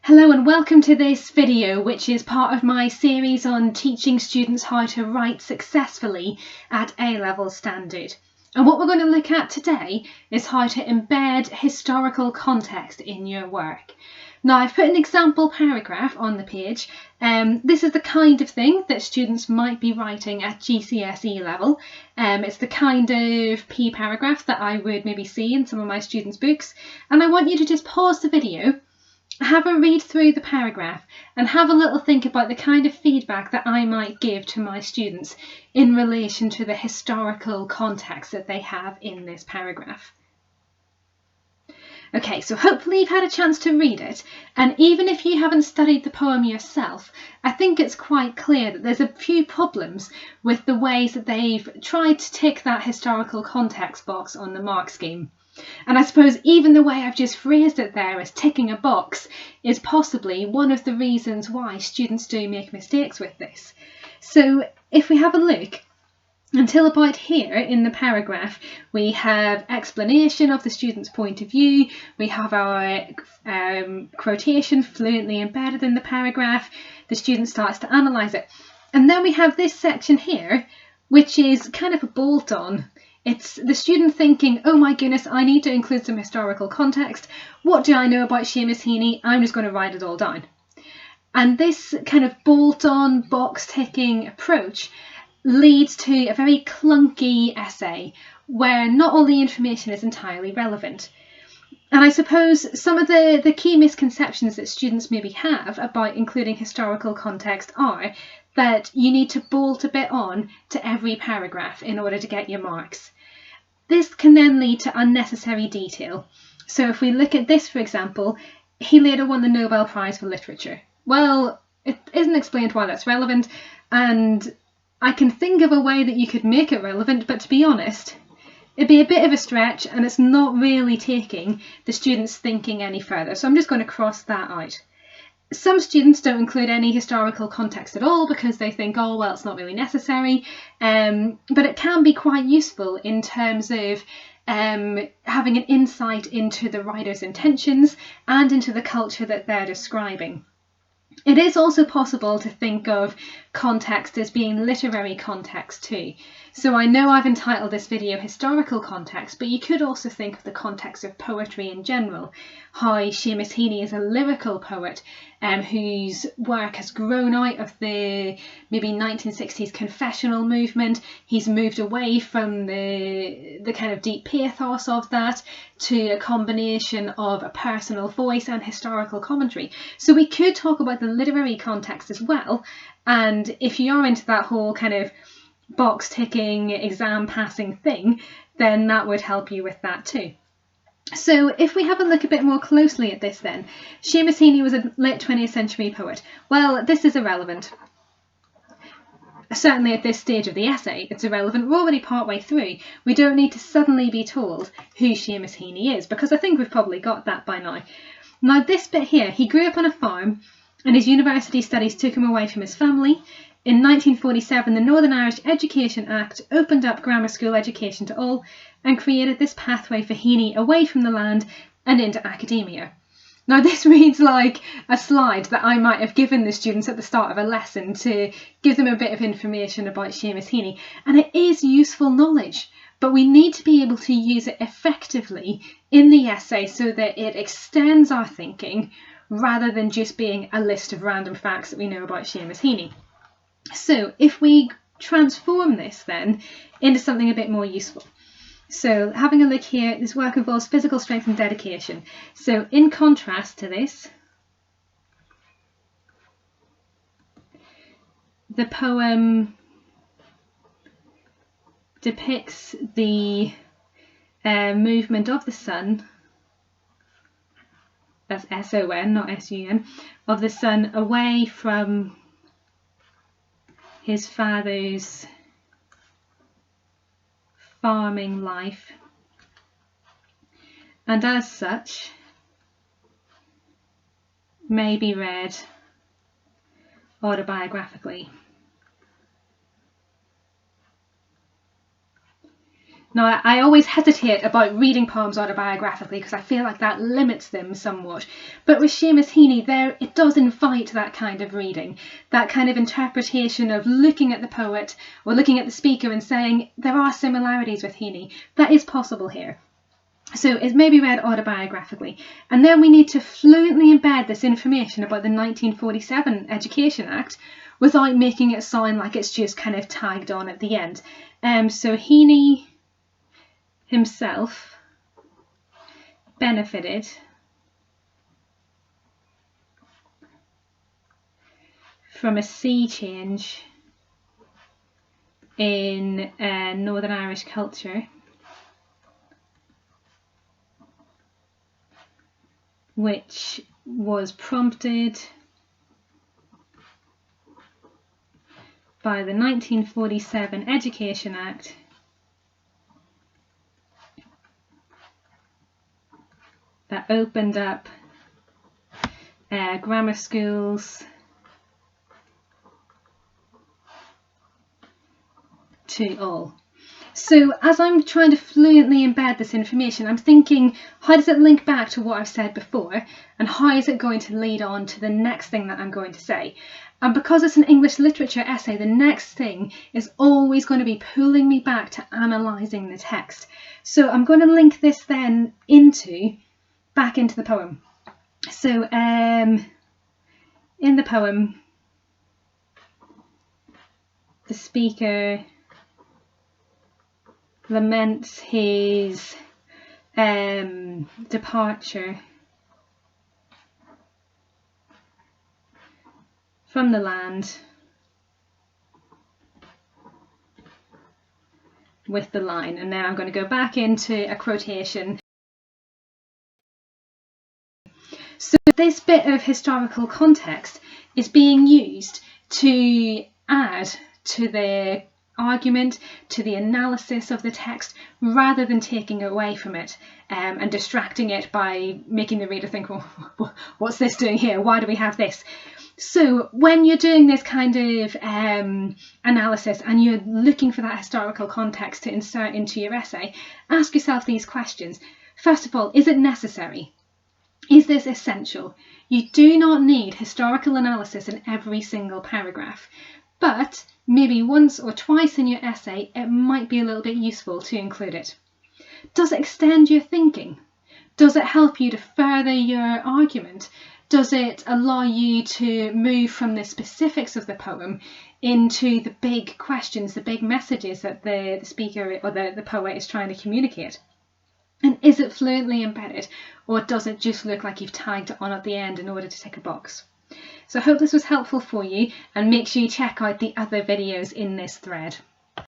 Hello and welcome to this video, which is part of my series on teaching students how to write successfully at A-level standard. And what we're going to look at today is how to embed historical context in your work. Now, I've put an example paragraph on the page. This is the kind of thing that students might be writing at GCSE level. It's the kind of P paragraph that I would maybe see in some of my students' books. And I want you to just pause the video, have a read through the paragraph and have a little think about the kind of feedback that I might give to my students in relation to the historical context that they have in this paragraph. Okay, so hopefully you've had a chance to read it, and even if you haven't studied the poem yourself, I think it's quite clear that there's a few problems with the ways that they've tried to tick that historical context box on the mark scheme. And I suppose even the way I've just phrased it there as ticking a box is possibly one of the reasons why students do make mistakes with this. So if we have a look, until about here in the paragraph, we have explanation of the student's point of view, we have our quotation fluently embedded in the paragraph, the student starts to analyse it. And then we have this section here, which is kind of a bolt-on. It's the student thinking, oh my goodness, I need to include some historical context. What do I know about Seamus Heaney? I'm just going to write it all down. And this kind of bolt-on, box-ticking approach leads to a very clunky essay where not all the information is entirely relevant. And I suppose some of the key misconceptions that students maybe have about including historical context are that you need to bolt a bit on to every paragraph in order to get your marks. This can then lead to unnecessary detail. So if we look at this, for example, he later won the Nobel Prize for Literature. Well, it isn't explained why that's relevant, and I can think of a way that you could make it relevant, but to be honest, it'd be a bit of a stretch and it's not really taking the students' thinking any further. So I'm just going to cross that out. Some students don't include any historical context at all because they think, oh, well, it's not really necessary. But it can be quite useful in terms of having an insight into the writer's intentions and into the culture that they're describing. It is also possible to think of context as being literary context too. So I know I've entitled this video Historical Context, but you could also think of the context of poetry in general. How Seamus Heaney is a lyrical poet whose work has grown out of the maybe 1960s confessional movement. He's moved away from the kind of deep pathos of that to a combination of a personal voice and historical commentary. So we could talk about the literary context as well, and if you are into that whole kind of box ticking, exam passing thing, then that would help you with that too. So if we have a look a bit more closely at this then, Seamus Heaney was a late 20th century poet. Well, this is irrelevant. Certainly at this stage of the essay, it's irrelevant. We're already partway through. We don't need to suddenly be told who Seamus Heaney is, because I think we've probably got that by now. Now this bit here, he grew up on a farm and his university studies took him away from his family. In 1947, the Northern Irish Education Act opened up grammar school education to all and created this pathway for Heaney away from the land and into academia. Now this reads like a slide that I might have given the students at the start of a lesson to give them a bit of information about Seamus Heaney, and it is useful knowledge, but we need to be able to use it effectively in the essay so that it extends our thinking rather than just being a list of random facts that we know about Seamus Heaney. So if we transform this then into something a bit more useful. So having a look here, this work involves physical strength and dedication. So in contrast to this, the poem depicts the movement of the sun, that's S-O-N, not S-U-N, of the sun away from his father's farming life, and as such may be read autobiographically. Now, I always hesitate about reading poems autobiographically because I feel like that limits them somewhat. But with Seamus Heaney, it does invite that kind of reading, that kind of interpretation of looking at the poet or looking at the speaker and saying there are similarities with Heaney. That is possible here. So it may be read autobiographically. And then we need to fluently embed this information about the 1947 Education Act without making it sound like it's just kind of tagged on at the end. So Heaney himself benefited from a sea change in Northern Irish culture, which was prompted by the 1947 Education Act that opened up grammar schools to all. So as I'm trying to fluently embed this information, I'm thinking, how does it link back to what I've said before, and how is it going to lead on to the next thing that I'm going to say? And because it's an English literature essay, the next thing is always going to be pulling me back to analysing the text. So I'm going to link this then back into the poem. So in the poem, the speaker laments his departure from the land with the line, and now I'm going to go back into a quotation. So this bit of historical context is being used to add to the argument, to the analysis of the text, rather than taking away from it and distracting it by making the reader think, well, what's this doing here? Why do we have this? So when you're doing this kind of analysis and you're looking for that historical context to insert into your essay, ask yourself these questions. First of all, is it necessary? Is this essential? You do not need historical analysis in every single paragraph, but maybe once or twice in your essay it might be a little bit useful to include it. Does it extend your thinking? Does it help you to further your argument? Does it allow you to move from the specifics of the poem into the big questions, the big messages that the speaker or the poet is trying to communicate? And is it fluently embedded, or does it just look like you've tagged it on at the end in order to tick a box? So I hope this was helpful for you, and make sure you check out the other videos in this thread.